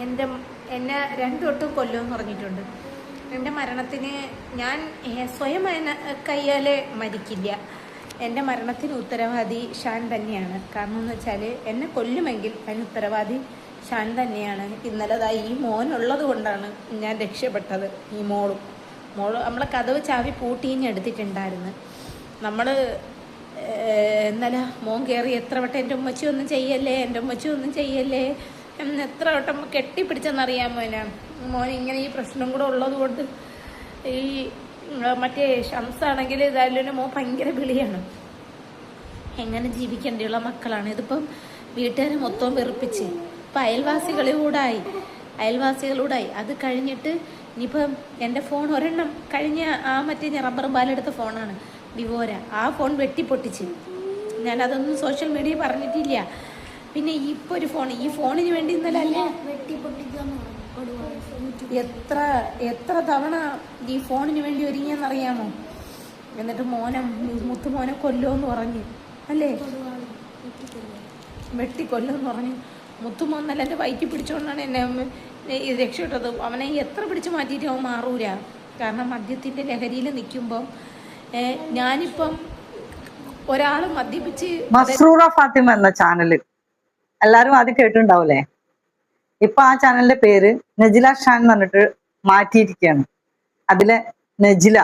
എൻ്റെ എന്നെ രണ്ടുവട്ടം കൊല്ലുമെന്ന് പറഞ്ഞിട്ടുണ്ട്. എൻ്റെ മരണത്തിന് ഞാൻ സ്വയം കയ്യാലെ മരിക്കില്ല. എൻ്റെ മരണത്തിന് ഉത്തരവാദി ഷാൻ തന്നെയാണ്. കാരണം എന്ന് വെച്ചാൽ എന്നെ കൊല്ലുമെങ്കിൽ അതിന് ഉത്തരവാദി ഷാൻ തന്നെയാണ്. ഇന്നലെ ഈ മോനുള്ളത് കൊണ്ടാണ് ഞാൻ രക്ഷപ്പെട്ടത്. ഈ മോള് നമ്മളെ കതവ് ചാവി പൂട്ടിഞ്ഞെടുത്തിട്ടുണ്ടായിരുന്നു. നമ്മൾ ഇന്നലെ മോൻ കയറി എത്ര വട്ടം എൻ്റെ ഉമ്മച്ചി ഒന്നും ചെയ്യല്ലേ, എൻ്റെ ഉമ്മച്ചി ഒന്നും ചെയ്യല്ലേ എന്ന് എത്ര വട്ടം കെട്ടിപ്പിടിച്ചെന്നറിയാമോ. മോൻ ഇങ്ങനെ ഈ പ്രശ്നം കൂടെ ഉള്ളത് കൊണ്ട് ഈ മറ്റേ ഷംസാണെങ്കിൽ ഇതായാലും മോൻ ഭയങ്കര വിളിയാണ്. എങ്ങനെ ജീവിക്കേണ്ടിയുള്ള മക്കളാണ്. ഇതിപ്പം വീട്ടുകാരെ മൊത്തം വെറുപ്പിച്ച് ഇപ്പം അയൽവാസികളോടായി. അത് കഴിഞ്ഞിട്ട് ഇനിയിപ്പം എൻ്റെ ഫോൺ ഒരെണ്ണം കഴിഞ്ഞ മറ്റേ റബ്ബർ ബാലെടുത്ത ഫോണാണ്, വിവോര. ആ ഫോൺ വെട്ടിപ്പൊട്ടിച്ച്. ഞാനതൊന്നും സോഷ്യൽ മീഡിയ പറഞ്ഞിട്ടില്ല. പിന്നെ ഇപ്പോൾ ഒരു ഫോൺ, ഈ ഫോണിന് വേണ്ടി ഇന്നലെ അല്ലേ എത്ര തവണ ഈ ഫോണിന് വേണ്ടി ഒരുങ്ങിയെന്നറിയാമോ. എന്നിട്ട് മുത്തുമോനെ കൊല്ലുമെന്ന് പറഞ്ഞു അല്ലേ, വെട്ടിക്കൊല്ലുമെന്ന് പറഞ്ഞു. മുത്തുമോൻ നല്ല എൻ്റെ വയറ്റി പിടിച്ചുകൊണ്ടാണ് എന്നെ രക്ഷപ്പെട്ടത്. അവനെ എത്ര പിടിച്ച് മാറ്റിയിട്ട് അവൻ മാറൂല. കാരണം മദ്യത്തിൻ്റെ ലഹരിയിൽ നിൽക്കുമ്പം ഞാനിപ്പം ഒരാൾ മദ്യപിച്ച് മസ്റൂറ ഫാത്തിമ എന്ന ചാനല് എല്ലാരും ആദ്യം കേട്ടിട്ടുണ്ടാവൂലേ. ഇപ്പൊ ആ ചാനലിന്റെ പേര് നജില ഷാൻ എന്ന് പറഞ്ഞിട്ട് മാറ്റിയിരിക്കുകയാണ്. അതിലെ നജില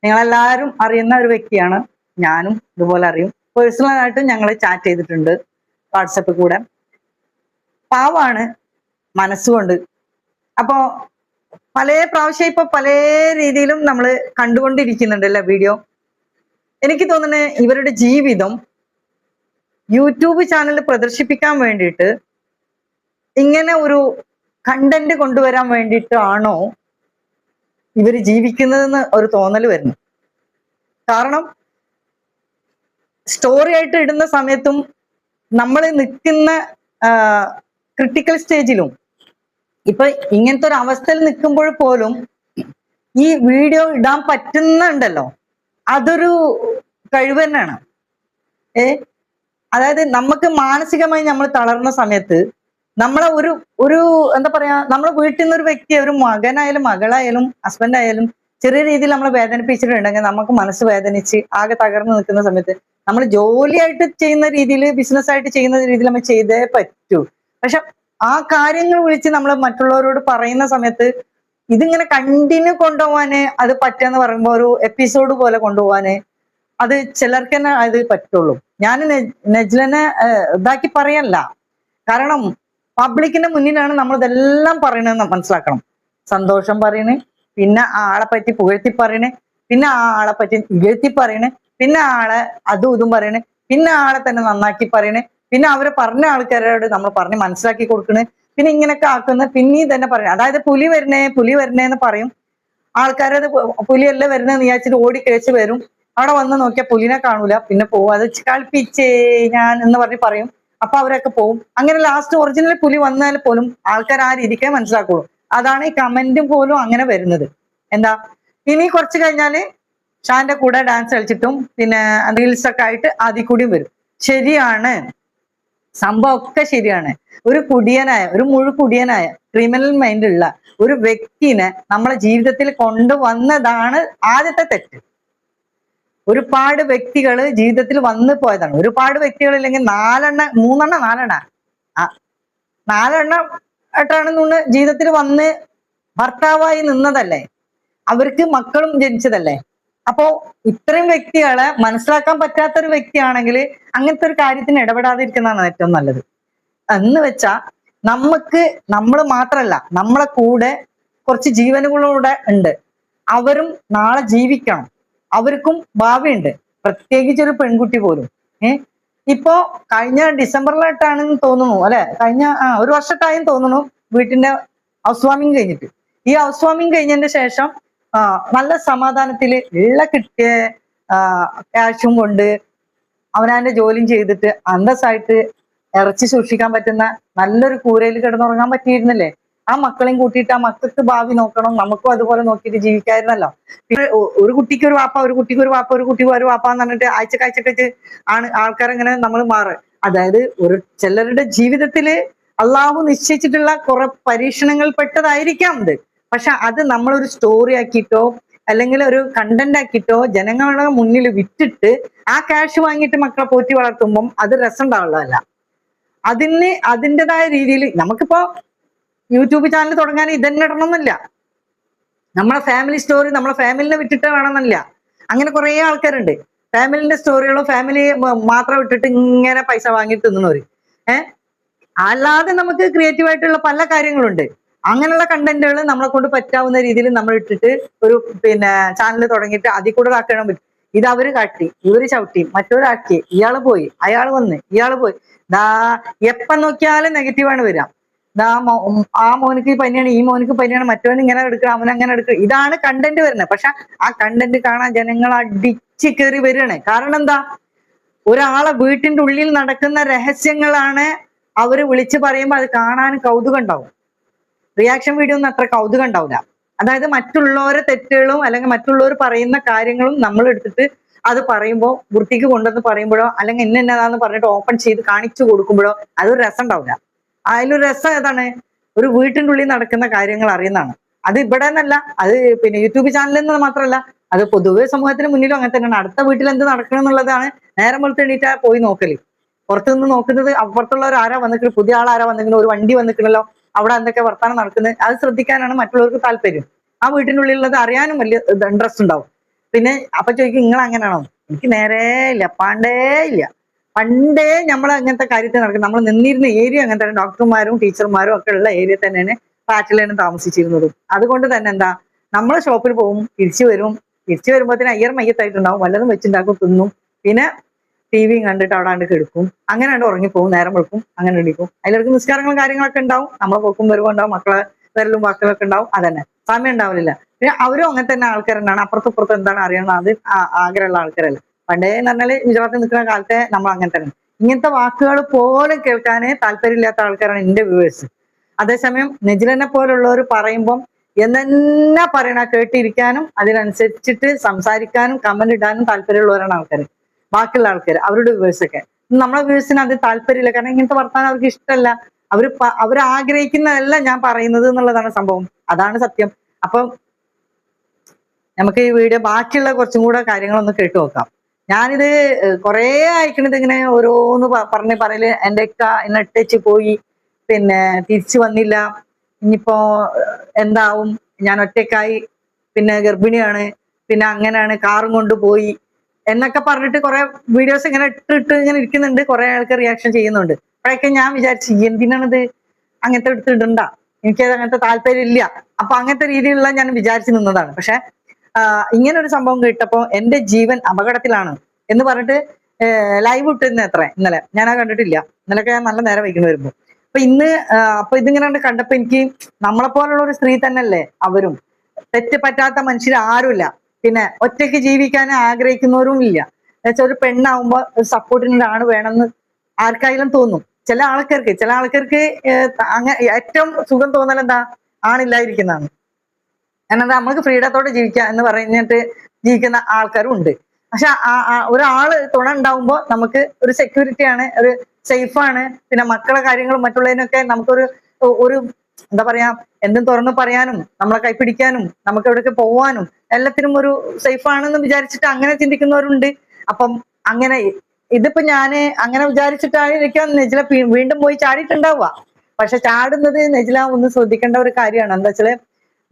നിങ്ങളെല്ലാവരും അറിയുന്ന ഒരു വ്യക്തിയാണ്. ഞാനും ഇതുപോലെ അറിയും. പേഴ്സണലായിട്ട് ഞങ്ങൾ ചാറ്റ് ചെയ്തിട്ടുണ്ട് വാട്സപ്പിൽ കൂടെ. പാവാണ്, മനസ്സുകൊണ്ട്. അപ്പോ പല പ്രാവശ്യം ഇപ്പൊ പല രീതിയിലും നമ്മൾ കണ്ടുകൊണ്ടിരിക്കുന്നുണ്ടല്ലോ വീഡിയോ. എനിക്ക് തോന്നുന്നത് ഇവരുടെ ജീവിതം യൂട്യൂബ് ചാനലിൽ പ്രദർശിപ്പിക്കാൻ വേണ്ടിയിട്ട് ഇങ്ങനെ ഒരു കണ്ടന്റ് കൊണ്ടുവരാൻ വേണ്ടിയിട്ടാണോ ഇവർ ജീവിക്കുന്നതെന്ന് ഒരു തോന്നൽ വരുന്നു. കാരണം സ്റ്റോറി ആയിട്ട് ഇടുന്ന സമയത്തും നമ്മൾ നിൽക്കുന്ന ക്രിട്ടിക്കൽ സ്റ്റേജിലും ഇപ്പൊ ഇങ്ങനത്തെ ഒരു അവസ്ഥയിൽ നിൽക്കുമ്പോൾ പോലും ഈ വീഡിയോ ഇടാൻ പറ്റുന്നുണ്ടല്ലോ, അതൊരു കഴിവ് തന്നെയാണ്. അതായത് നമുക്ക് മാനസികമായി നമ്മൾ തളർന്ന സമയത്ത് നമ്മളെ ഒരു എന്താ പറയാ, നമ്മളെ വീട്ടിൽ നിന്ന് ഒരു വ്യക്തി, ഒരു മകനായാലും മകളായാലും ഹസ്ബൻഡ് ആയാലും ചെറിയ രീതിയിൽ നമ്മളെ വേദനിപ്പിച്ചിട്ടുണ്ടെങ്കിൽ നമുക്ക് മനസ്സ് വേദനിച്ച് ആകെ തകർന്നു നിൽക്കുന്ന സമയത്ത് നമ്മൾ ജോലിയായിട്ട് ചെയ്യുന്ന രീതിയിൽ, ബിസിനസ് ആയിട്ട് ചെയ്യുന്ന രീതിയിൽ നമ്മൾ ചെയ്തേ പറ്റൂ. പക്ഷെ ആ കാര്യങ്ങൾ വിളിച്ച് നമ്മൾ മറ്റുള്ളവരോട് പറയുന്ന സമയത്ത് ഇതിങ്ങനെ കണ്ടിന്യൂ കൊണ്ടുപോകാന് അത് പറ്റുക പറയുമ്പോൾ ഒരു എപ്പിസോഡ് പോലെ കൊണ്ടുപോകാന് അത് ചിലർക്ക് തന്നെ അത് പറ്റുള്ളൂ. ഞാൻ നജ്ലനെ ഇതാക്കി പറയല്ല. കാരണം പബ്ലിക്കിന്റെ മുന്നിലാണ് നമ്മൾ ഇതെല്ലാം പറയണെന്ന് മനസ്സിലാക്കണം. സന്തോഷം പറയണേ, പിന്നെ ആളെ പറ്റി പുകഴ്ത്തി പറയണേ, പിന്നെ ആ ആളെ പറ്റി ഇകഴ്ത്തി പറയണേ, പിന്നെ ആളെ അതും ഇതും പറയണേ, പിന്നെ ആളെ തന്നെ നന്നാക്കി പറയണേ, പിന്നെ അവരെ പറഞ്ഞ ആൾക്കാരോട് നമ്മൾ പറഞ്ഞ് മനസ്സിലാക്കി കൊടുക്കണേ, പിന്നെ ഇങ്ങനെയൊക്കെ ആക്കുന്ന പിന്നെയും തന്നെ പറയണേ. അതായത് പുലി വരണേന്ന് പറയും. ആൾക്കാരത് പുലിയല്ലേ വരുന്നതെന്ന് വിചാരിച്ചിട്ട് ഓടി കഴിച്ച് വരും. അവിടെ വന്ന് നോക്കിയാൽ പുലിനെ കാണൂല. പിന്നെ പോവും, അത് കളിപ്പിച്ചേ ഞാൻ എന്ന് പറഞ്ഞ് പറയും. അപ്പൊ അവരൊക്കെ പോവും. അങ്ങനെ ലാസ്റ്റ് ഒറിജിനൽ പുലി വന്നാൽ പോലും ആൾക്കാർ ആ രീതിക്കേ മനസ്സിലാക്കുള്ളൂ. അതാണ് ഈ കമന്റും പോലും അങ്ങനെ വരുന്നത്. എന്താ, ഇനി കുറച്ച് കഴിഞ്ഞാല് ഷാന്റെ കൂടെ ഡാൻസ് കളിച്ചിട്ടും പിന്നെ റീൽസ് ഒക്കെ ആയിട്ട് ആദ്യ കൂടിയും വരും. ശരിയാണ്, സംഭവം ഒക്കെ ശരിയാണ്. ഒരു മുഴുകുടിയനായ ക്രിമിനൽ മൈൻഡ് ഉള്ള ഒരു വ്യക്തിനെ നമ്മളെ ജീവിതത്തിൽ കൊണ്ടുവന്നതാണ് ആദ്യത്തെ തെറ്റ്. ഒരുപാട് വ്യക്തികൾ ജീവിതത്തിൽ വന്നു പോയതാണ്. ഒരുപാട് വ്യക്തികൾ ഇല്ലെങ്കിൽ നാലെണ്ണം ആയിട്ടാണ് ജീവിതത്തിൽ വന്ന് ഭർത്താവായി നിന്നതല്ലേ, അവർക്ക് മക്കളും ജനിച്ചതല്ലേ. അപ്പോ ഇത്രയും വ്യക്തികളെ മനസ്സിലാക്കാൻ പറ്റാത്തൊരു വ്യക്തിയാണെങ്കിൽ അങ്ങനത്തെ ഒരു കാര്യത്തിന് ഇടപെടാതിരിക്കുന്നതാണ് ഏറ്റവും നല്ലത്. എന്ന് വെച്ചാ നമ്മൾ മാത്രല്ല, നമ്മളെ കൂടെ കുറച്ച് ജീവനുകളൂടെ ഉണ്ട്. അവരും നാളെ ജീവിക്കണം, അവർക്കും ഭാവിയുണ്ട്. പ്രത്യേകിച്ച് ഒരു പെൺകുട്ടി പോലും. ഇപ്പോ കഴിഞ്ഞ ഡിസംബറിലായിട്ടാണെന്ന് തോന്നുന്നു അല്ലെ, കഴിഞ്ഞ ഒരു വർഷത്തായും തോന്നുന്നു വീട്ടിന്റെ ഹൗസ് വാമിങ് കഴിഞ്ഞിട്ട്. ഈ ഹൗസ് വാമിങ് കഴിഞ്ഞതിന്റെ ശേഷം നല്ല സമാധാനത്തില് കിട്ടിയ ക്യാഷും കൊണ്ട് അവനാന്റെ ജോലിയും ചെയ്തിട്ട് അന്തസ്സായിട്ട് ഇറച്ചി സൂക്ഷിക്കാൻ പറ്റുന്ന നല്ലൊരു കൂരയിൽ കിടന്നുറങ്ങാൻ പറ്റിയിരുന്നില്ലേ. ആ മക്കളെയും കൂട്ടിയിട്ട് ആ മക്കൾക്ക് ഭാവി നോക്കണം, നമുക്കും അതുപോലെ നോക്കിയിട്ട് ജീവിക്കായിരുന്നല്ലോ. പിന്നെ ഒരു കുട്ടിക്ക് ഒരു വാപ്പ, ഒരു കുട്ടിക്ക് ഒരു വാപ്പ, ഒരു കുട്ടിക്ക് ഒരു വാപ്പ എന്ന് പറഞ്ഞിട്ട് ആഴ്ചക്കാഴ്ചക്കായിട്ട് ആൾക്കാരെങ്ങനെ നമ്മൾ മാറുക. അതായത് ചിലരുടെ ജീവിതത്തില് അള്ളാഹു നിശ്ചയിച്ചിട്ടുള്ള കുറെ പരീക്ഷണങ്ങൾ പെട്ടതായിരിക്കാം ഇത്. പക്ഷെ അത് നമ്മളൊരു സ്റ്റോറി ആക്കിയിട്ടോ അല്ലെങ്കിൽ ഒരു കണ്ടന്റ് ആക്കിയിട്ടോ ജനങ്ങളുടെ മുന്നിൽ വിറ്റിട്ട് ആ ക്യാഷ് വാങ്ങിയിട്ട് മക്കളെ പോറ്റി വളർത്തുമ്പം അത് രസം ഉണ്ടാവുള്ളതല്ല. അതിൻ്റെതായ രീതിയിൽ നമുക്കിപ്പോ യൂട്യൂബ് ചാനൽ തുടങ്ങാൻ ഇതന്നെ ഇടണമെന്നില്ല. നമ്മളെ ഫാമിലി സ്റ്റോറി നമ്മളെ ഫാമിലിനെ വിട്ടിട്ട് വേണമെന്നില്ല. അങ്ങനെ കുറെ ആൾക്കാരുണ്ട് ഫാമിലിന്റെ സ്റ്റോറികളും ഫാമിലി മാത്രം വിട്ടിട്ട് ഇങ്ങനെ പൈസ വാങ്ങി തിന്നണവര്. അല്ലാതെ നമുക്ക് ക്രിയേറ്റീവ് ആയിട്ടുള്ള പല കാര്യങ്ങളുണ്ട്. അങ്ങനെയുള്ള കണ്ടന്റുകൾ നമ്മളെ കൊണ്ട് പറ്റാവുന്ന രീതിയിൽ നമ്മൾ ഇട്ടിട്ട് ഒരു ചാനൽ തുടങ്ങിയിട്ട് അതിൽ കൂടെ ആക്കണം പറ്റും. ഇത് അവര് കാട്ടി, ഇവര് ചവിട്ടി, മറ്റൊരാക്കി, ഇയാള് പോയി, അയാൾ വന്ന്, ഇയാള് പോയി. എപ്പം നോക്കിയാലും നെഗറ്റീവാണ് വരിക. ആ മോനിക്ക് പനിയാണ്, ഈ മോനിക്ക് പനിയാണ്, മറ്റവൻ ഇങ്ങനെ എടുക്കുക, അവൻ അങ്ങനെ എടുക്കുക. ഇതാണ് കണ്ടന്റ് വരുന്നത്. പക്ഷെ ആ കണ്ടന്റ് കാണാൻ ജനങ്ങൾ അടിച്ചു കയറി വരികയാണ്. കാരണം എന്താ, ഒരാളെ വീട്ടിന്റെ ഉള്ളിൽ നടക്കുന്ന രഹസ്യങ്ങളാണ് അവര് വിളിച്ചു പറയുമ്പോൾ അത് കാണാൻ കൗതുകം ഉണ്ടാവും. റിയാക്ഷൻ വീഡിയോ ഒന്നും അത്ര കൗതുകം ഉണ്ടാവില്ല. അതായത് മറ്റുള്ളവരെ തെറ്റുകളും അല്ലെങ്കിൽ മറ്റുള്ളവർ പറയുന്ന കാര്യങ്ങളും നമ്മൾ എടുത്തിട്ട് അത് പറയുമ്പോൾ വൃത്തിക്ക് കൊണ്ടുവന്ന് പറയുമ്പോഴോ അല്ലെങ്കിൽ എന്നതാന്ന് പറഞ്ഞിട്ട് ഓപ്പൺ ചെയ്ത് കാണിച്ചു കൊടുക്കുമ്പോഴോ അതൊരു രസം ഉണ്ടാവില്ല. അതിലൊരു രസം ഏതാണ്, ഒരു വീട്ടിൻ്റെ ഉള്ളിൽ നടക്കുന്ന കാര്യങ്ങൾ അറിയുന്നതാണ്. അത് ഇവിടെ നിന്നല്ല, അത് യൂട്യൂബ് ചാനലിൽ നിന്ന് മാത്രമല്ല, അത് പൊതുവെ സമൂഹത്തിന് മുന്നിലും അങ്ങനെ തന്നെയാണ്. അടുത്ത വീട്ടിൽ എന്ത് നടക്കണം എന്നുള്ളതാണ് നേരം വെളുത്ത് എണീറ്റാ പോയി നോക്കല്. പുറത്തുനിന്ന് നോക്കുന്നത് അപ്പുറത്തുള്ളവർ ആരാ വന്നിട്ട്, പുതിയ ആളാരാ വന്നിരിക്കുന്നത്, ഒരു വണ്ടി വന്നിട്ടുണ്ടല്ലോ, അവിടെ എന്തൊക്കെ വർത്താനം നടക്കുന്നത്, അത് ശ്രദ്ധിക്കാനാണ് മറ്റുള്ളവർക്ക് താല്പര്യം. ആ വീട്ടിനുള്ളിലുള്ളത് അറിയാനും വലിയ ഇൻട്രസ്റ്റ് ഉണ്ടാവും. അപ്പൊ ചോദിക്കും നിങ്ങൾ അങ്ങനെയാണോ? എനിക്ക് നേരേ ഇല്ല, പണ്ടേ ഇല്ല. പണ്ടേ നമ്മൾ അങ്ങനത്തെ കാര്യത്തിൽ നടക്കും. നമ്മൾ നിന്നിരുന്ന ഏരിയ അങ്ങനെ തന്നെ, ഡോക്ടർമാരും ടീച്ചർമാരും ഒക്കെ ഉള്ള ഏരിയ തന്നെയാണ് ഫ്ലാറ്റിലാണ് താമസിച്ചിരുന്നതും. അതുകൊണ്ട് തന്നെ എന്താ, നമ്മൾ ഷോപ്പിൽ പോകും, തിരിച്ചു വരുമ്പോഴത്തേന് അയ്യർ മയ്യത്തായിട്ടുണ്ടാവും, വല്ലതും വെച്ചുണ്ടാക്കും, തിന്നും, പിന്നെ ടിവിയും കണ്ടിട്ട് അവിടെ കിടക്കും. അങ്ങനെ ഉറങ്ങിപ്പോകും, നേരം വെളുക്കും, അങ്ങനെ എണീക്കും. അതിലിടക്ക് നിസ്കാരങ്ങളും കാര്യങ്ങളൊക്കെ ഉണ്ടാവും, നമ്മളെ പോക്കും വരവും ഉണ്ടാവും, മക്കളെ വരലും വാക്കുകളൊക്കെ ഉണ്ടാവും. അതന്നെ സമയം ഉണ്ടാവില്ല. പിന്നെ അവരും അങ്ങനെ തന്നെ ആൾക്കാരെന്നാണ്, അപ്പുറത്തും എന്താണ് അറിയണം, അത് ആഗ്രഹമുള്ള ആൾക്കാരല്ല. പണ്ടേ എന്ന് പറഞ്ഞാല് ഗുജറാത്തിൽ നിൽക്കുന്ന കാലത്തെ നമ്മൾ അങ്ങനെ തന്നെ. ഇങ്ങനത്തെ വാക്കുകൾ പോലും കേൾക്കാനേ താല്പര്യമില്ലാത്ത ആൾക്കാരാണ് എന്റെ വ്യൂവേഴ്സ്. അതേസമയം നെജിലനെ പോലുള്ളവർ പറയുമ്പം എന്നെന്നാ പറയണ കേട്ടിരിക്കാനും അതിനനുസരിച്ചിട്ട് സംസാരിക്കാനും കമന്റ് ഇടാനും താല്പര്യമുള്ളവരാണ് ആൾക്കാർ. ബാക്കിയുള്ള ആൾക്കാർ അവരുടെ വ്യൂവേഴ്സ് ഒക്കെ. നമ്മളെ വ്യൂവേഴ്സിന് അത് താല്പര്യമില്ല. കാരണം ഇങ്ങനത്തെ വർത്താനം അവർക്ക് ഇഷ്ടമല്ല. അവർ ആഗ്രഹിക്കുന്നതല്ല ഞാൻ പറയുന്നത് എന്നുള്ളതാണ് സംഭവം. അതാണ് സത്യം. അപ്പം നമുക്ക് ഈ വീഡിയോ ബാക്കിയുള്ള കുറച്ചും കൂടെ കാര്യങ്ങളൊന്ന് കേട്ടു നോക്കാം. ഞാനിത് കുറേ അയക്കണത് ഇങ്ങനെ ഓരോന്ന് പറയല്, എൻ്റെ അക്ക എന്നെ ഇട്ടേച്ച് പോയി, തിരിച്ചു വന്നില്ല, ഇനിയിപ്പോ എന്താവും, ഞാൻ ഒറ്റക്കായി, ഗർഭിണിയാണ്, അങ്ങനെയാണ്, കാറും കൊണ്ടുപോയി എന്നൊക്കെ പറഞ്ഞിട്ട് കുറെ വീഡിയോസ് ഇങ്ങനെ ഇട്ടിട്ട് ഇങ്ങനെ ഇരിക്കുന്നുണ്ട്. കുറെ ആൾക്ക് റിയാക്ഷൻ ചെയ്യുന്നുണ്ട്. അപ്പോഴൊക്കെ ഞാൻ വിചാരിച്ചു എന്തിനാണിത് അങ്ങനത്തെ എടുത്തിടണ്ട, എനിക്കത് അങ്ങനത്തെ താല്പര്യം ഇല്ല. അപ്പൊ അങ്ങനത്തെ രീതിയിലുള്ള ഞാൻ വിചാരിച്ചു നിന്നതാണ്. പക്ഷെ ഇങ്ങനെ ഒരു സംഭവം കേട്ടപ്പോ എന്റെ ജീവൻ അപകടത്തിലാണ് എന്ന് പറഞ്ഞിട്ട് ലൈവ് ഇട്ടിരുന്ന ഇന്നലെ ഞാനത് കണ്ടിട്ടില്ല. ഇന്നലെയൊക്കെ ഞാൻ നല്ല നേരം വൈകുന്നു വരുമ്പോ. അപ്പൊ ഇതിങ്ങനെ കണ്ടപ്പോ എനിക്ക് നമ്മളെ പോലുള്ള ഒരു സ്ത്രീ തന്നെയല്ലേ അവരും. തെറ്റ് പറ്റാത്ത മനുഷ്യർ ആരുമില്ല. ഒറ്റയ്ക്ക് ജീവിക്കാൻ ആഗ്രഹിക്കുന്നവരും ഇല്ല. എന്നുവെച്ചാൽ ഒരു പെണ്ണാവുമ്പോ ഒരു സപ്പോർട്ടിന് ഒരാണ് വേണമെന്ന് ആർക്കായാലും തോന്നും. ചില ആൾക്കാർക്ക് അങ്ങനെ ഏറ്റവും സുഖം തോന്നൽ എന്താ, ആണില്ലായിരിക്കുന്നതാണ്. കാരണം നമ്മൾക്ക് ഫ്രീഡത്തോടെ ജീവിക്കാം എന്ന് പറഞ്ഞിട്ട് ജീവിക്കുന്ന ആൾക്കാരും ഉണ്ട്. പക്ഷെ ഒരാള് തുണ ഉണ്ടാവുമ്പോ നമുക്ക് ഒരു സെക്യൂരിറ്റിയാണ്, ഒരു സേഫാണ്. മക്കളെ കാര്യങ്ങളും മറ്റുള്ളതിനൊക്കെ നമുക്കൊരു എന്താ പറയാ, എന്തും തുറന്നു പറയാനും നമ്മളെ കൈപ്പിടിക്കാനും നമുക്ക് എവിടെയൊക്കെ പോവാനും എല്ലാത്തിനും ഒരു സേഫ് ആണെന്ന് വിചാരിച്ചിട്ട് അങ്ങനെ ചിന്തിക്കുന്നവരുണ്ട്. അപ്പം അങ്ങനെ ഇതിപ്പോ ഞാന് അങ്ങനെ വിചാരിച്ചിട്ടായിരിക്കാം നെജില വീണ്ടും പോയി ചാടിയിട്ടുണ്ടാവുക. പക്ഷെ ചാടുന്നത് നെജില ഒന്ന് ശ്രദ്ധിക്കേണ്ട ഒരു കാര്യമാണ്. എന്താ വെച്ചാല്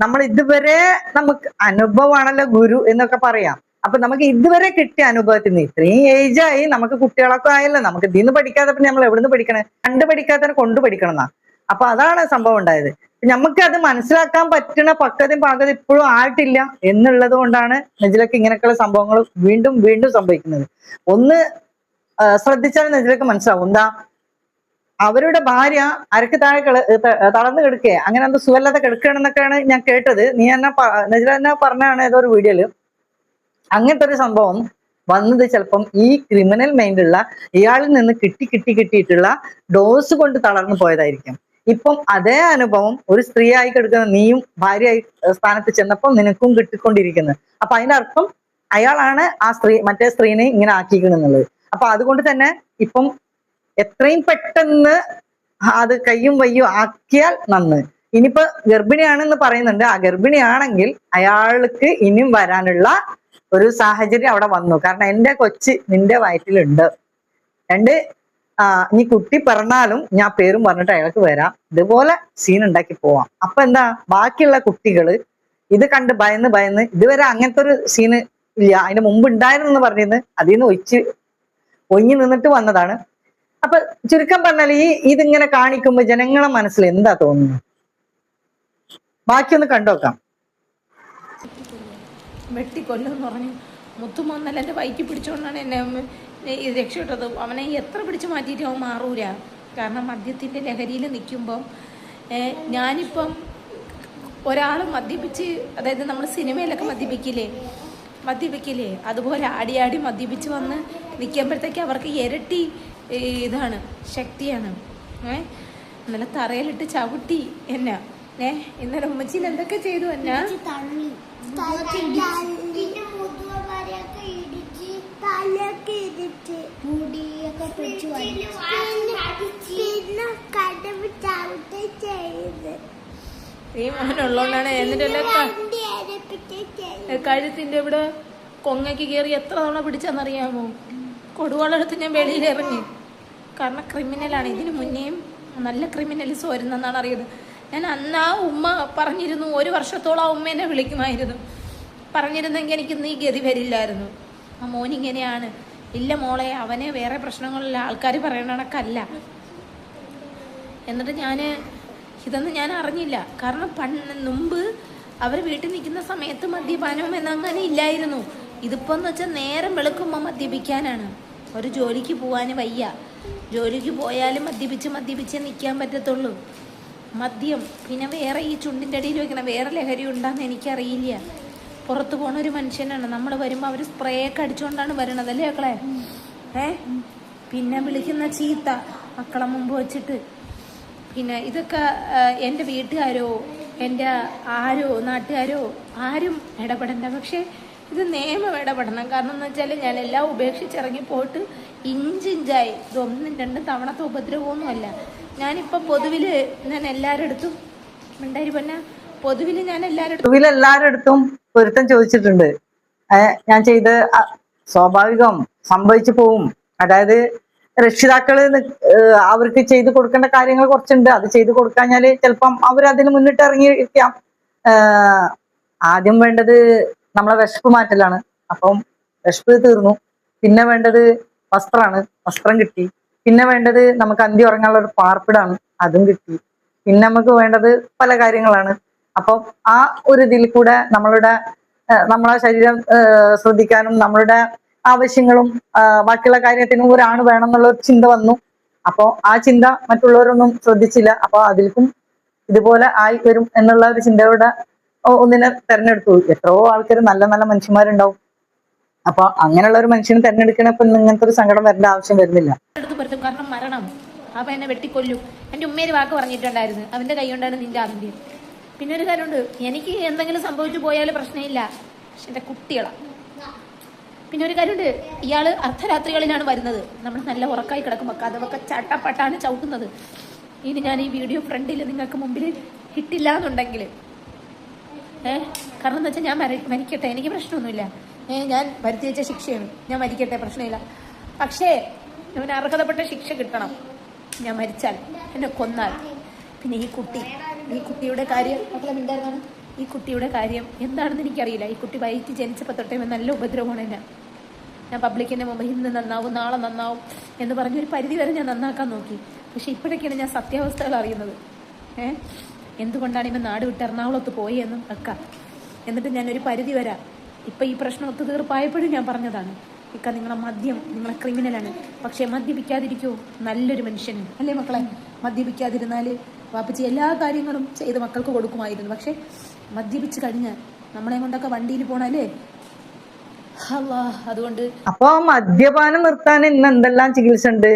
നമ്മൾ ഇതുവരെ നമുക്ക് അനുഭവമാണല്ലോ ഗുരു എന്നൊക്കെ പറയാം. അപ്പൊ നമുക്ക് ഇതുവരെ കിട്ടിയ അനുഭവത്തിൽ നിന്ന് ഇത്രയും ഏജായി, നമുക്ക് കുട്ടികളൊക്കെ ആയല്ലോ, നമുക്ക് ഇതിന്ന് പഠിക്കാതെ പിന്നെ നമ്മൾ എവിടുന്ന് പഠിക്കണേ, കണ്ടു പഠിക്കാത്തവരെ കൊണ്ട് പഠിക്കണം എന്നാ. അപ്പൊ അതാണ് സംഭവം ഉണ്ടായത്. നമുക്ക് അത് മനസ്സിലാക്കാൻ പറ്റുന്ന പക്വതയും പാകതയും ഇപ്പോഴും ആയിട്ടില്ല എന്നുള്ളത് കൊണ്ടാണ് നെജിലക്ക് ഇങ്ങനെയൊക്കെയുള്ള സംഭവങ്ങൾ വീണ്ടും വീണ്ടും സംഭവിക്കുന്നത്. ഒന്ന് ശ്രദ്ധിച്ചാൽ നെജിലക്ക് മനസ്സിലാവും. എന്താ, അവരുടെ ഭാര്യ അരക്ക് താഴെ തളർന്നു കിടക്കേ, അങ്ങനെ എന്തോ സുഖല്ലാതെ കിടക്കുകയാണെന്നൊക്കെയാണ് ഞാൻ കേട്ടത്. നെജില തന്നെ പറഞ്ഞാണ് ഏതോ ഒരു വീഡിയോയില്. അങ്ങനത്തെ ഒരു സംഭവം വന്നത് ചിലപ്പം ഈ ക്രിമിനൽ മൈൻഡുള്ള ഇയാളിൽ നിന്ന് കിട്ടിയിട്ടുള്ള ഡോസ് കൊണ്ട് തളർന്നു പോയതായിരിക്കും. ഇപ്പം അതേ അനുഭവം ഒരു സ്ത്രീയായി കിടക്കുന്ന നീയും ഭാര്യയായി സ്ഥാനത്ത് ചെന്നപ്പോൾ നിനക്കും കിട്ടിക്കൊണ്ടിരിക്കുന്നത്. അപ്പൊ അതിന്റെ അർത്ഥം അയാളാണ് മറ്റേ സ്ത്രീനെ ഇങ്ങനെ ആക്കിയിരിക്കണെന്നുള്ളത്. അപ്പൊ അതുകൊണ്ട് തന്നെ ഇപ്പം എത്രയും പെട്ടെന്ന് അത് കയ്യും വയ്യും ആക്കിയാൽ നന്ന്. ഇനിയിപ്പോ ഗർഭിണിയാണെന്ന് പറയുന്നുണ്ട്, ആ ഗർഭിണിയാണെങ്കിൽ അയാൾക്ക് ഇനിയും വരാനുള്ള ഒരു സാഹചര്യം അവിടെ വന്നു. കാരണം എന്റെ കൊച്ച് നിന്റെ വയറ്റിലുണ്ട്, രണ്ട് ഇനി കുട്ടി പിറന്നാലും ഞാൻ പേരും പറഞ്ഞിട്ട് അയാൾക്ക് വരാം, ഇതുപോലെ സീൻ ഉണ്ടാക്കി പോവാം. അപ്പൊ എന്താ, ബാക്കിയുള്ള കുട്ടികള് ഇത് കണ്ട് ഭയന്ന് ഇതുവരെ അങ്ങനത്തെ ഒരു സീന് ഇല്ല, അതിന് മുമ്പ് ഉണ്ടായിരുന്നു എന്ന് പറഞ്ഞിരുന്നു, അതിൽ നിന്ന് ഒഴിഞ്ഞു നിന്നിട്ട് വന്നതാണ്. അപ്പൊ ചുരുക്കം പറഞ്ഞാൽ ഇതിങ്ങനെ കാണിക്കുമ്പോ ജനങ്ങളെ മനസ്സിൽ എന്താ തോന്നുന്നു? ബാക്കിയൊന്ന് കണ്ടോക്കാം. വെട്ടിക്കൊല്ലുമെന്ന് പറഞ്ഞു. മുത്തുമോന്നല്ല എൻ്റെ വയറ്റി പിടിച്ചുകൊണ്ടാണ് എന്നെ ഇത് രക്ഷപ്പെട്ടത്. അവനെ എത്ര പിടിച്ച് മാറ്റിയിട്ട് അവൻ മാറൂല. കാരണം മദ്യത്തിൻ്റെ ലഹരിയിൽ നിൽക്കുമ്പം ഞാനിപ്പം ഒരാൾ മദ്യപിച്ച്, അതായത് നമ്മൾ സിനിമയിലൊക്കെ മദ്യപിക്കില്ലേ അതുപോലെ ആടി മദ്യപിച്ച് വന്ന് നിൽക്കുമ്പോഴത്തേക്ക് അവർക്ക് ഇരട്ടി ഇതാണ്, ശക്തിയാണ്. ഇന്നലെ തറയിലിട്ട് ചവിട്ടി എന്നാ, ഇന്നലെ ഉമ്മച്ചിയിൽ എന്തൊക്കെ ചെയ്തു എന്നാ, ഈ മോനുള്ളതുകൊണ്ടാണ്. എന്നിട്ടല്ലേ കഴുത്തിന്റെ ഇവിടെ കൊങ്ങയ്ക്ക് കയറി എത്ര തവണ പിടിച്ചെന്നറിയാമോ? കൊടുവാളെടുത്ത് ഞാൻ വെളിയിൽ ഇറങ്ങി. കാരണം ക്രിമിനലാണ്, ഇതിന് മുന്നേയും നല്ല ക്രിമിനൽസ് വരുന്നെന്നാണ് അറിയുന്നത്. ഞാൻ അന്ന് ആ ഉമ്മ പറഞ്ഞിരുന്നു, 1 വർഷത്തോളം ആ ഉമ്മേനെ വിളിക്കുമായിരുന്നു. പറഞ്ഞിരുന്നെങ്കിൽ എനിക്ക് നീ ഗതി വരില്ലായിരുന്നു. ആ മോനിങ്ങനെയാണ്. ഇല്ല മോളെ, അവനെ വേറെ പ്രശ്നങ്ങളില്ല, ആൾക്കാർ പറയണ കണക്കല്ല. എന്നിട്ട് ഇതൊന്നും ഞാൻ അറിഞ്ഞില്ല. കാരണം മുമ്പ് അവർ വീട്ടിൽ നിൽക്കുന്ന സമയത്ത് മദ്യപാനം എന്നങ്ങനെ ഇല്ലായിരുന്നു. ഇതിപ്പോ എന്ന് വെച്ചാൽ നേരം വെളുക്കുമ്പോൾ മദ്യപിക്കാനാണ്. ഒരു ജോലിക്ക് പോകാൻ വയ്യ, ജോലിക്ക് പോയാലും മദ്യപിച്ച് നിൽക്കാൻ പറ്റത്തുള്ളൂ. മദ്യം പിന്നെ വേറെ ഈ ചുണ്ടിൻ്റെ അടിയിൽ വെക്കണം വേറെ ലഹരി ഉണ്ടാന്ന് എനിക്കറിയില്ല. പുറത്തു പോണ ഒരു മനുഷ്യനാണ്. നമ്മൾ വരുമ്പോൾ അവർ സ്പ്രേ ഒക്കെ അടിച്ചുകൊണ്ടാണ് വരണത്, അല്ലേ മക്കളെ? പിന്നെ വിളിക്കുന്ന ചീത്ത മക്കളെ മുമ്പ് വെച്ചിട്ട്. പിന്നെ ഇതൊക്കെ എൻ്റെ വീട്ടുകാരോ എൻ്റെ നാട്ടുകാരോ ആരും ഇടപെടണ്ട. പക്ഷേ ഇത് നിയമം ഇടപെടണം. കാരണം എന്ന് വെച്ചാൽ ഞാൻ എല്ലാം ഉപേക്ഷിച്ചിറങ്ങി പോയിട്ട് ഇഞ്ചിഞ്ചായി. ഇത് 1-2 തവണത്തെ ഉപദ്രവമൊന്നുമല്ല. ഞാനിപ്പം പൊതുവിൽ ഞാൻ എല്ലാവരുടെ അടുത്തും പൊതുവിൽ എല്ലാവരുടെ അടുത്തും പൊരുത്തം ചോദിച്ചിട്ടുണ്ട്. ഞാൻ ചെയ്ത് സ്വാഭാവികം സംഭവിച്ചു പോവും. അതായത് രക്ഷിതാക്കള് അവർക്ക് ചെയ്തു കൊടുക്കേണ്ട കാര്യങ്ങൾ കുറച്ചുണ്ട്. അത് ചെയ്തു കൊടുക്കാഞ്ഞാല് ചിലപ്പം അവരതിന് മുന്നിട്ട് ഇറങ്ങിയിരിക്കാം. ആദ്യം വേണ്ടത് നമ്മളെ വിശപ്പ് മാറ്റലാണ്. അപ്പം വിശപ്പ് തീർന്നു. പിന്നെ വേണ്ടത് വസ്ത്രമാണ്, വസ്ത്രം കിട്ടി. പിന്നെ വേണ്ടത് നമുക്ക് അന്തി ഉറങ്ങാനുള്ള ഒരു പാർപ്പിടാണ്, അതും കിട്ടി. പിന്നെ നമുക്ക് വേണ്ടത് പല കാര്യങ്ങളാണ്. അപ്പം ആ ഒരു ഇതിൽ കൂടെ നമ്മളെ ശരീരം ശ്രദ്ധിക്കാനും നമ്മളുടെ ആവശ്യങ്ങളും ബാക്കിയുള്ള കാര്യത്തിനും ഒരാണ് വേണം എന്നുള്ള ഒരു ചിന്ത വന്നു. അപ്പോൾ ആ ചിന്ത മറ്റുള്ളവരൊന്നും ശ്രദ്ധിച്ചില്ല. അപ്പോൾ അതിൽക്കും ഇതുപോലെ ആയി വരും എന്നുള്ള ഒരു ചിന്തയോടെ ഒന്നിനെ തെരഞ്ഞെടുത്തു. എത്രയോ ആൾക്കാർ നല്ല നല്ല മനുഷ്യന്മാരുണ്ടാവും. അപ്പൊ അങ്ങനെയുള്ള ഒരു മനുഷ്യനെ തെരഞ്ഞെടുക്കണപ്പോ ഇങ്ങനത്തെ ഒരു സങ്കടം വരേണ്ട ആവശ്യം വരുന്നില്ല. കാരണം മരണം അവൻ എന്നെ വെട്ടിക്കൊല്ലും. എൻ്റെ ഉമ്മേര് വാക്ക് പറഞ്ഞിട്ടുണ്ടായിരുന്നു, അവന്റെ കൈ കൊണ്ടാണ് നിന്റെ ആദ്യം. പിന്നെ ഒരു കാര്യമുണ്ട്, എനിക്ക് എന്തെങ്കിലും സംഭവിച്ചു പോയാലും പ്രശ്നമില്ല, പക്ഷെ എൻ്റെ കുട്ടികളാ. പിന്നെ ഒരു കാര്യമുണ്ട്, ഇയാള് അർദ്ധരാത്രികളിലാണ് വരുന്നത്. നമ്മൾ നല്ല ഉറക്കായി കിടക്കുമ്പോൾ കഥവൊക്കെ ചട്ടപ്പട്ടാണ് ചവിട്ടുന്നത്. ഇനി ഞാൻ ഈ വീഡിയോ ഫ്രണ്ടിൽ നിങ്ങൾക്ക് മുമ്പിൽ ഇട്ടില്ല എന്നുണ്ടെങ്കിൽ കാരണം എന്താ വെച്ചാൽ ഞാൻ മരിക്കട്ടെ, എനിക്ക് പ്രശ്നമൊന്നുമില്ല. ഞാൻ വരുത്തി വെച്ച ശിക്ഷയാണ്, ഞാൻ മരിക്കട്ടെ, പ്രശ്നമില്ല. പക്ഷേ അവന് അർഹതപ്പെട്ട ശിക്ഷ കിട്ടണം. ഞാൻ മരിച്ചാൽ, എന്നെ കൊന്നാൽ. പിന്നെ ഈ കുട്ടിയുടെ കാര്യം ഉണ്ടായിരുന്നാണ്. ഈ കുട്ടിയുടെ കാര്യം എന്താണെന്ന് എനിക്കറിയില്ല. ഈ കുട്ടി വയറ്റി ജനിച്ചപ്പോൾ തൊട്ടേ നല്ല ഉപദ്രവമാണ് എന്നെ. ഞാൻ പബ്ലിക്കിൻ്റെ മുമ്പ് ഇന്ന് നന്നാവും നാളെ നന്നാവും എന്ന് പറഞ്ഞൊരു പരിധി വരെ ഞാൻ നന്നാക്കാൻ നോക്കി. പക്ഷെ ഇപ്പോഴൊക്കെയാണ് ഞാൻ സത്യാവസ്ഥകൾ അറിയുന്നത്. എന്തുകൊണ്ടാണ് ഇവൻ നാട് വിട്ട് എറണാകുളത്ത് പോയെന്നും ഒക്കെ. എന്നിട്ട് ഞാനൊരു പരിധി വരാം. ഇപ്പം ഈ പ്രശ്നം ഒത്തുതീർപ്പായപ്പോഴും ഞാൻ പറഞ്ഞതാണ്, നിങ്ങളെ ക്രിമിനലാണ്. പക്ഷെ മദ്യപിക്കാതിരിക്കൂ, നല്ലൊരു മനുഷ്യന് അല്ലേ മക്കളെ? മദ്യപിക്കാതിരുന്നാൽ വാപ്പച്ചി എല്ലാ കാര്യങ്ങളും ചെയ്ത് മക്കൾക്ക് കൊടുക്കുമായിരുന്നു. പക്ഷെ മദ്യപിച്ച് കഴിഞ്ഞ് നമ്മളെ കൊണ്ടൊക്കെ വണ്ടിയിൽ പോണല്ലേ. അതുകൊണ്ട് അപ്പൊ മദ്യപാനം നിർത്താൻ ഇന്ന് എന്തെല്ലാം ചികിത്സ ഉണ്ട്.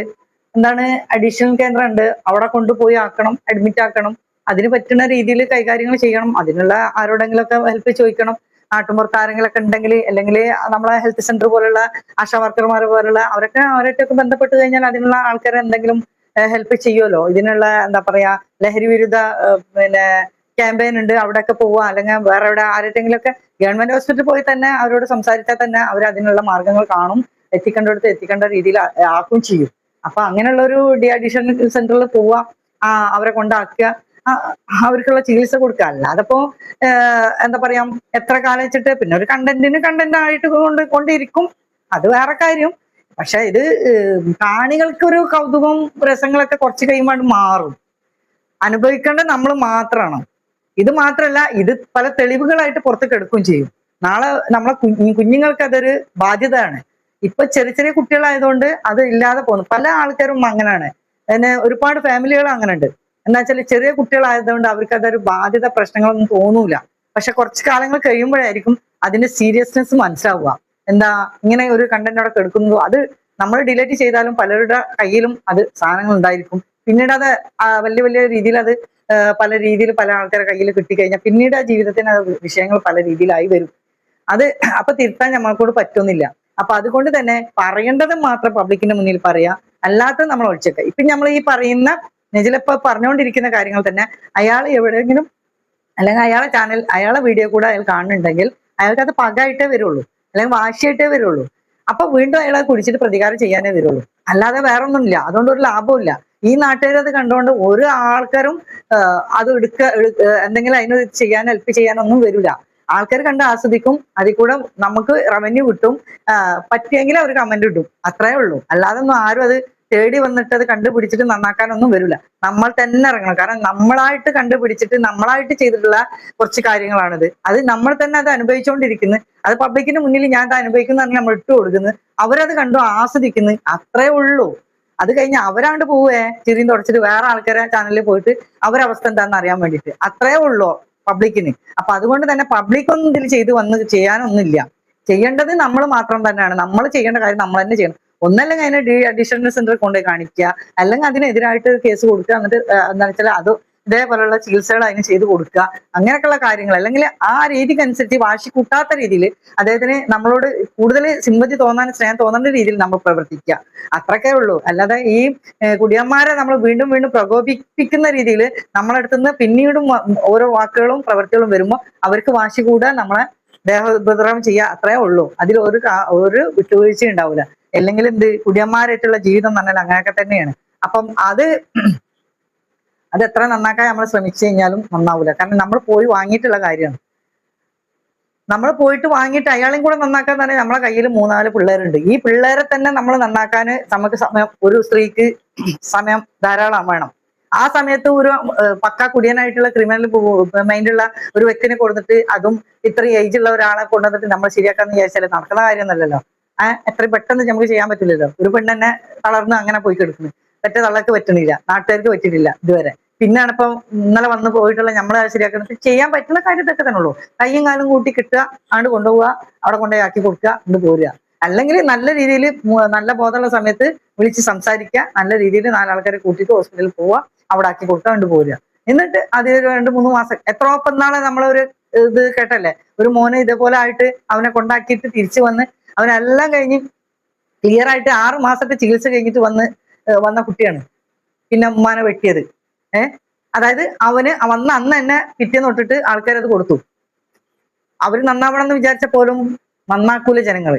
എന്താണ്, അഡീഷണൽ കേന്ദ്രം ഉണ്ട്, അവിടെ കൊണ്ടുപോയി ആക്കണം, അഡ്മിറ്റ് ആക്കണം. അതിന് പറ്റുന്ന രീതിയിൽ കൈകാര്യങ്ങൾ ചെയ്യണം. അതിനുള്ള ആരോടെങ്കിലൊക്കെ ഹെൽപ്പ് ചോദിക്കണം. നാട്ടുമ്പുറത്ത് ആരെങ്കിലൊക്കെ ഉണ്ടെങ്കിൽ, അല്ലെങ്കിൽ നമ്മളെ ഹെൽത്ത് സെന്റർ പോലുള്ള ആശാ വർക്കർമാർ പോലുള്ള അവരൊക്കെ ബന്ധപ്പെട്ട് കഴിഞ്ഞാൽ അതിനുള്ള ആൾക്കാരെ എന്തെങ്കിലും ഹെൽപ്പ് ചെയ്യുമല്ലോ. ഇതിനുള്ള എന്താ പറയാ ലഹരി വിരുദ്ധ പിന്നെ ക്യാമ്പയിൻ ഉണ്ട്, അവിടെയൊക്കെ പോവുക, അല്ലെങ്കിൽ വേറെ എവിടെ ആരുടെങ്കിലൊക്കെ ഗവൺമെന്റ് ഹോസ്പിറ്റലിൽ പോയി തന്നെ അവരോട് സംസാരിച്ചാൽ തന്നെ അവർ അതിനുള്ള മാർഗങ്ങൾ കാണും, എത്തിക്കേണ്ടടുത്ത് എത്തിക്കേണ്ട രീതിയിൽ ആക്കും ചെയ്യും. അപ്പൊ അങ്ങനെയുള്ള ഒരു ഡി അഡിഷൻ സെന്ററിൽ പോവുക, അവരെ കൊണ്ടാക്കുക, അവർക്കുള്ള ചികിത്സ കൊടുക്കുക. അല്ലാതെ ഇപ്പോ എന്താ പറയാ എത്ര കാലം വെച്ചിട്ട് പിന്നെ ഒരു കണ്ടന്റ് ആയിട്ട് കൊണ്ടിരിക്കും, അത് വേറെ കാര്യം. പക്ഷെ ഇത് കാണികൾക്ക് ഒരു കൗതുകം രസങ്ങളൊക്കെ കുറച്ച് കഴിയുമ്പോൾ മാറും. അനുഭവിക്കേണ്ടത് നമ്മൾ മാത്രമാണ്. ഇത് മാത്രമല്ല, ഇത് പല തെളിവുകളായിട്ട് പുറത്തേക്ക് എടുക്കുകയും ചെയ്യും. നാളെ നമ്മളെ കുഞ്ഞുങ്ങൾക്ക് അതൊരു ബാധ്യതയാണ്. ഇപ്പൊ ചെറിയ ചെറിയ കുട്ടികളായതുകൊണ്ട് അത് ഇല്ലാതെ പോകുന്നു. പല ആൾക്കാരും അങ്ങനെയാണ്, പിന്നെ ഒരുപാട് ഫാമിലികൾ അങ്ങനെ ഉണ്ട്. എന്താ വെച്ചാൽ ചെറിയ കുട്ടികളായതുകൊണ്ട് അവർക്ക് അതൊരു ബാധ്യത പ്രശ്നങ്ങളൊന്നും തോന്നൂല. പക്ഷെ കുറച്ച് കാലങ്ങൾ കഴിയുമ്പോഴായിരിക്കും അതിന്റെ സീരിയസ്നെസ് മനസ്സിലാവുക. എന്താ ഇങ്ങനെ ഒരു കണ്ടന്റ് അവിടെ എടുക്കുന്നു, അത് നമ്മൾ ഡിലീറ്റ് ചെയ്താലും പലരുടെ കയ്യിലും അത് സാധനങ്ങൾ ഉണ്ടായിരിക്കും. പിന്നീട് അത് വലിയ വലിയ രീതിയിൽ അത് പല രീതിയിൽ പല ആൾക്കാരുടെ കയ്യിൽ കിട്ടിക്കഴിഞ്ഞാൽ പിന്നീട് ആ ജീവിതത്തിന് വിഷയങ്ങൾ പല രീതിയിലായി വരും. അത് അപ്പൊ തിരുത്താൻ നമ്മൾക്കോട് പറ്റുന്നില്ല. അപ്പൊ അതുകൊണ്ട് തന്നെ പറയേണ്ടത് മാത്രം പബ്ലിക്കിന്റെ മുന്നിൽ പറയാ, അല്ലാത്തത് നമ്മൾ ഒളിച്ചേക്ക. ഇപ്പൊ നമ്മൾ ഈ പറയുന്ന നെജിലപ്പ പറഞ്ഞുകൊണ്ടിരിക്കുന്ന കാര്യങ്ങൾ തന്നെ അയാൾ എവിടെയെങ്കിലും അല്ലെങ്കിൽ അയാളെ ചാനൽ അയാളെ വീഡിയോ കൂടെ അയാൾ കാണുന്നുണ്ടെങ്കിൽ അയാൾക്ക് അത് പകായിട്ടേ വരുള്ളൂ, അല്ലെങ്കിൽ വാശിയായിട്ടേ വരുള്ളൂ. അപ്പൊ വീണ്ടും അയാളെ കുടിച്ചിട്ട് പ്രതികാരം ചെയ്യാനേ വരുള്ളൂ, അല്ലാതെ വേറെ ഒന്നുമില്ല. അതുകൊണ്ട് ഒരു ലാഭമില്ല. ഈ നാട്ടുകാരത് കണ്ടുകൊണ്ട് ഒരു ആൾക്കാരും അത് എന്തെങ്കിലും അതിന് ചെയ്യാൻ ഹെൽപ്പ് ചെയ്യാനൊന്നും വരില്ല. ആൾക്കാർ കണ്ട് ആസ്വദിക്കും, അതിൽ കൂടെ നമുക്ക് റവന്യൂ കിട്ടും, പറ്റിയെങ്കിൽ അവർ കമന്റ് ഇടും, അത്രേ ഉള്ളൂ. അല്ലാതെ ഒന്നും ആരും അത് തേടി വന്നിട്ട് അത് കണ്ടുപിടിച്ചിട്ട് നന്നാക്കാനൊന്നും വരില്ല. നമ്മൾ തന്നെ ഇറങ്ങണം. കാരണം നമ്മളായിട്ട് കണ്ടുപിടിച്ചിട്ട് നമ്മളായിട്ട് ചെയ്തിട്ടുള്ള കുറച്ച് കാര്യങ്ങളാണിത്. അത് നമ്മൾ തന്നെ അത് അനുഭവിച്ചുകൊണ്ടിരിക്കുന്നു. അത് പബ്ലിക്കിന് മുന്നിൽ ഞാൻ അത് അനുഭവിക്കുന്ന നമ്മൾ ഇട്ട് കൊടുക്കുന്നു, അവരത് കണ്ടു ആസ്വദിക്കുന്നു, അത്രേ ഉള്ളൂ. അത് കഴിഞ്ഞ് അവരാണ്ട് പോവേ ചിരിയും തുടച്ചിട്ട് വേറെ ആൾക്കാരെ ചാനലിൽ പോയിട്ട് അവരവസ്ഥ എന്താണെന്ന് അറിയാൻ വേണ്ടിയിട്ട്, അത്രേ ഉള്ളൂ പബ്ലിക്കിന്. അപ്പൊ അതുകൊണ്ട് തന്നെ പബ്ലിക് ഒന്നും ഇതിൽ ചെയ്യാനൊന്നുമില്ല. ചെയ്യേണ്ടത് നമ്മൾ മാത്രം തന്നെയാണ്. നമ്മൾ ചെയ്യേണ്ട കാര്യം നമ്മൾ തന്നെ ചെയ്യണം. ഒന്നല്ലെങ്കിൽ അതിനെ ഡി അഡിഷണൽ സെന്ററിൽ കൊണ്ടുപോയി കാണിക്കുക, അല്ലെങ്കിൽ അതിനെതിരായിട്ട് കേസ് കൊടുക്കുക, എന്നിട്ട് എന്താ വെച്ചാൽ അത് ഇതേപോലെയുള്ള ചികിത്സകൾ അതിന് ചെയ്ത് കൊടുക്കുക, അങ്ങനെയൊക്കെയുള്ള കാര്യങ്ങൾ. അല്ലെങ്കിൽ ആ രീതിക്ക് അനുസരിച്ച് വാശി കൂട്ടാത്ത രീതിയിൽ അദ്ദേഹത്തിന് നമ്മളോട് കൂടുതൽ സിമ്പതി തോന്നാൻ സ്നേഹം തോന്നേണ്ട രീതിയിൽ നമ്മൾ പ്രവർത്തിക്കുക, അത്രക്കേ ഉള്ളൂ. അല്ലാതെ ഈ കുടിയന്മാരെ നമ്മൾ വീണ്ടും വീണ്ടും പ്രകോപിപ്പിക്കുന്ന രീതിയിൽ നമ്മളടുത്തുനിന്ന് പിന്നീടും ഓരോ വാക്കുകളും പ്രവൃത്തികളും വരുമ്പോൾ അവർക്ക് വാശി കൂടാൻ നമ്മളെ ദേഹോപദ്രവം ചെയ്യുക, അത്രേ ഉള്ളൂ. അതിൽ ഒരു വിട്ടുവീഴ്ച ഉണ്ടാവില്ല. അല്ലെങ്കിൽ എന്ത് കുടിയന്മാരായിട്ടുള്ള ജീവിതം എന്ന് പറഞ്ഞാൽ അങ്ങനെയൊക്കെ തന്നെയാണ്. അപ്പം അത് എത്ര നന്നാക്കാൻ നമ്മൾ ശ്രമിച്ചു കഴിഞ്ഞാലും നന്നാവില്ല. കാരണം നമ്മൾ പോയി വാങ്ങിയിട്ടുള്ള കാര്യമാണ്. നമ്മൾ പോയിട്ട് വാങ്ങിയിട്ട് അയാളെയും കൂടെ നന്നാക്കാൻ തന്നെ നമ്മളെ കയ്യിൽ 3-4 പിള്ളേരുണ്ട്. ഈ പിള്ളേരെ തന്നെ നമ്മൾ നന്നാക്കാൻ നമുക്ക് സമയം, ഒരു സ്ത്രീക്ക് സമയം ധാരാളം വേണം. ആ സമയത്ത് ഒരു പക്ക കുടിയനായിട്ടുള്ള ക്രിമിനൽ മൈൻഡുള്ള ഒരു വ്യക്തിനെ കൊടുത്തിട്ട്, അതും ഇത്ര ഏജ് ഉള്ള ഒരാളെ കൊണ്ടുവന്നിട്ട് നമ്മൾ ശരിയാക്കാന്ന് വിചാരിച്ചാൽ നടക്കുന്ന കാര്യമൊന്നുമല്ലല്ലോ. എത്രയും പെട്ടെന്ന് നമുക്ക് ചെയ്യാൻ പറ്റില്ലല്ലോ. ഒരു പെണ്ണെന്നെ തളർന്ന് അങ്ങനെ പോയി കിടക്കുന്നു, മറ്റേ തള്ളക്ക് പറ്റുന്നില്ല, നാട്ടുകാർക്ക് പറ്റിയിട്ടില്ല ഇതുവരെ. പിന്നെയാണ് ഇപ്പൊ ഇന്നലെ വന്ന് പോയിട്ടുള്ള നമ്മളെ ശരിയാക്കുന്നത്. ചെയ്യാൻ പറ്റുന്ന കാര്യം ഇതൊക്കെ തന്നെ ഉള്ളൂ. കയ്യും കാലും കൂട്ടി കിട്ടുക, ആണ്ട് കൊണ്ടുപോവുക, അവിടെ കൊണ്ടുപോയി ആക്കി കൊടുക്കുക, കൊണ്ട് പോരുക. അല്ലെങ്കിൽ നല്ല രീതിയിൽ നല്ല ബോധമുള്ള സമയത്ത് വിളിച്ച് സംസാരിക്കുക, നല്ല രീതിയിൽ 4 ആൾക്കാരെ കൂട്ടിയിട്ട് ഹോസ്പിറ്റലിൽ പോവുക, അവിടെ ആക്കി കൊടുക്കുക, കൊണ്ട് പോരുക. എന്നിട്ട് അത് 2-3 മാസം എത്രയൊപ്പം നാളെ നമ്മളൊരു ഇത് കേട്ടല്ലേ, ഒരു മോനെ ഇതേപോലെ ആയിട്ട് അവനെ കൊണ്ടാക്കിയിട്ട് തിരിച്ചു വന്ന് അവനെല്ലാം കഴിഞ്ഞ് ക്ലിയർ ആയിട്ട് 6 മാസത്തെ ചികിത്സ കഴിഞ്ഞിട്ട് വന്ന കുട്ടിയാണ് പിന്നെ ഉമ്മാനെ വെട്ടിയത്. അതായത് അവന് വന്ന അന്ന് തന്നെ പിറ്റേന്ന് തൊട്ടിട്ട് ആൾക്കാരത് കൊടുത്തു. അവര് നന്നാവണം എന്ന് വിചാരിച്ച പോലും നന്നാക്കൂല ജനങ്ങള്.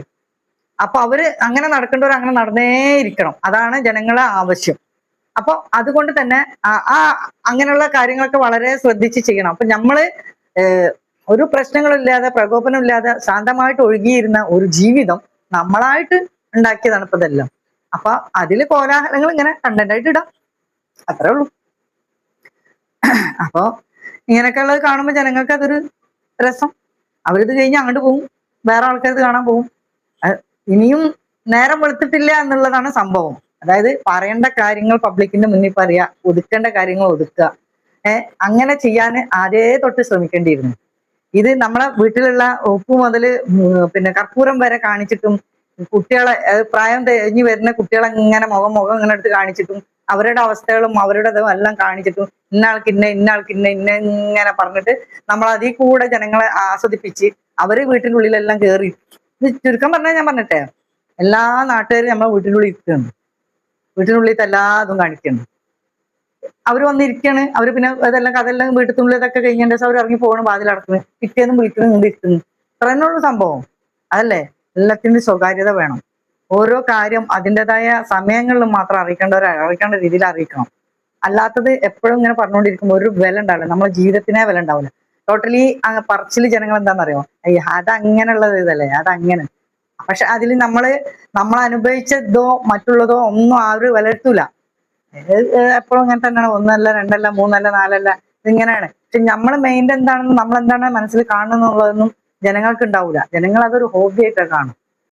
അപ്പൊ അവര് അങ്ങനെ നടക്കേണ്ടവർ അങ്ങനെ നടന്നേയിരിക്കണം, അതാണ് ജനങ്ങളെ ആവശ്യം. അപ്പൊ അതുകൊണ്ട് തന്നെ അങ്ങനെയുള്ള കാര്യങ്ങളൊക്കെ വളരെ ശ്രദ്ധിച്ച് ചെയ്യണം. അപ്പൊ നമ്മള് ഒരു പ്രശ്നങ്ങളില്ലാതെ പ്രകോപനമില്ലാതെ ശാന്തമായിട്ട് ഒഴുകിയിരുന്ന ഒരു ജീവിതം നമ്മളായിട്ട് ഉണ്ടാക്കിയതാണ് ഇപ്പൊ ഇതെല്ലാം. അപ്പൊ അതില് കോലാഹലങ്ങൾ ഇങ്ങനെ കണ്ടന്റായിട്ട് ഇടാം, അത്രേ ഉള്ളൂ. അപ്പൊ ഇങ്ങനെയൊക്കെ ഉള്ളത് കാണുമ്പോൾ ജനങ്ങൾക്ക് അതൊരു രസം. അവരിത് കഴിഞ്ഞ് അങ്ങോട്ട് പോകും, വേറെ ആൾക്കാർ കാണാൻ പോകും. ഇനിയും നേരം വെളുത്തിട്ടില്ല എന്നുള്ളതാണ് സംഭവം. അതായത് പറയേണ്ട കാര്യങ്ങൾ പബ്ലിക്കിന്റെ മുന്നിൽ പറയുക, ഒതുക്കേണ്ട കാര്യങ്ങൾ ഒതുക്കുക. അങ്ങനെ ചെയ്യാൻ ആദ്യേ തൊട്ട് ശ്രമിക്കേണ്ടിയിരുന്നു. ഇത് നമ്മളെ വീട്ടിലുള്ള ഉപ്പ് മുതൽ പിന്നെ കർപ്പൂരം വരെ കാണിച്ചിട്ടും, കുട്ടികളെ പ്രായം കഴിഞ്ഞ് വരുന്ന കുട്ടികളെ ഇങ്ങനെ മുഖം ഇങ്ങനെ എടുത്ത് കാണിച്ചിട്ടും, അവരുടെ അവസ്ഥകളും അവരുടെ എല്ലാം കാണിച്ചിട്ടും, ഇന്നയാൾക്ക് ഇങ്ങനെ പറഞ്ഞിട്ട് നമ്മൾ അതിൽ കൂടെ ജനങ്ങളെ ആസ്വദിപ്പിച്ച് അവര് വീട്ടിൻ്റെ ഉള്ളിലെല്ലാം കയറി. ഇത് ചുരുക്കം പറഞ്ഞാൽ ഞാൻ പറഞ്ഞിട്ടെ, എല്ലാ നാട്ടുകാരും നമ്മളെ വീട്ടിനുള്ളിൽ ഇരിക്കുന്നുണ്ട്, വീട്ടിനുള്ളിൽ എല്ലാതും കാണിക്കുന്നുണ്ട്. അവർ വന്നിരിക്കാണ്, അവര് പിന്നെ അതെല്ലാം വീട്ടിൽ ഇതൊക്കെ കഴിഞ്ഞതിന്റെ ദിവസം അവർ ഇറങ്ങി പോകണം, വാതിലടക്കുന്നത്, പിറ്റേന്നും വിളിക്കുന്നു, ഇങ്ങോട്ട് ഇരിക്കുന്നു. ഇത്രയുള്ള സംഭവം അതല്ലേ. എല്ലാത്തിനും സ്വകാര്യത വേണം. ഓരോ കാര്യം അതിൻ്റെതായ സമയങ്ങളിൽ മാത്രം അറിയിക്കേണ്ട രീതിയിൽ അറിയിക്കണം. അല്ലാത്തത് എപ്പോഴും ഇങ്ങനെ പറഞ്ഞുകൊണ്ടിരിക്കുമ്പോൾ ഒരു വില ഉണ്ടാവില്ല, നമ്മുടെ ജീവിതത്തിനെ വില ഉണ്ടാവില്ല. ടോട്ടലി പറച്ചിൽ ജനങ്ങൾ എന്താണെന്നറിയോ, അതങ്ങനെയുള്ളത് ഇതല്ലേ, അതങ്ങനെ. പക്ഷെ അതിൽ നമ്മൾ അനുഭവിച്ചതോ മറ്റുള്ളതോ ഒന്നും ആരും വിലയിരുത്തൂല. എപ്പോഴും ഇങ്ങനെ തന്നെയാണ്. ഒന്നല്ല, രണ്ടല്ല, മൂന്നല്ല, നാലല്ല, ഇതിങ്ങനെയാണ്. പക്ഷെ നമ്മളെ മെയിൻ എന്താണെന്ന്, നമ്മളെന്താണ് മനസ്സിൽ കാണുന്നുള്ളതൊന്നും ജനങ്ങൾക്ക് ഉണ്ടാവില്ല. ജനങ്ങൾ അതൊരു ഹോബി ആയിട്ടാണ് കാണും.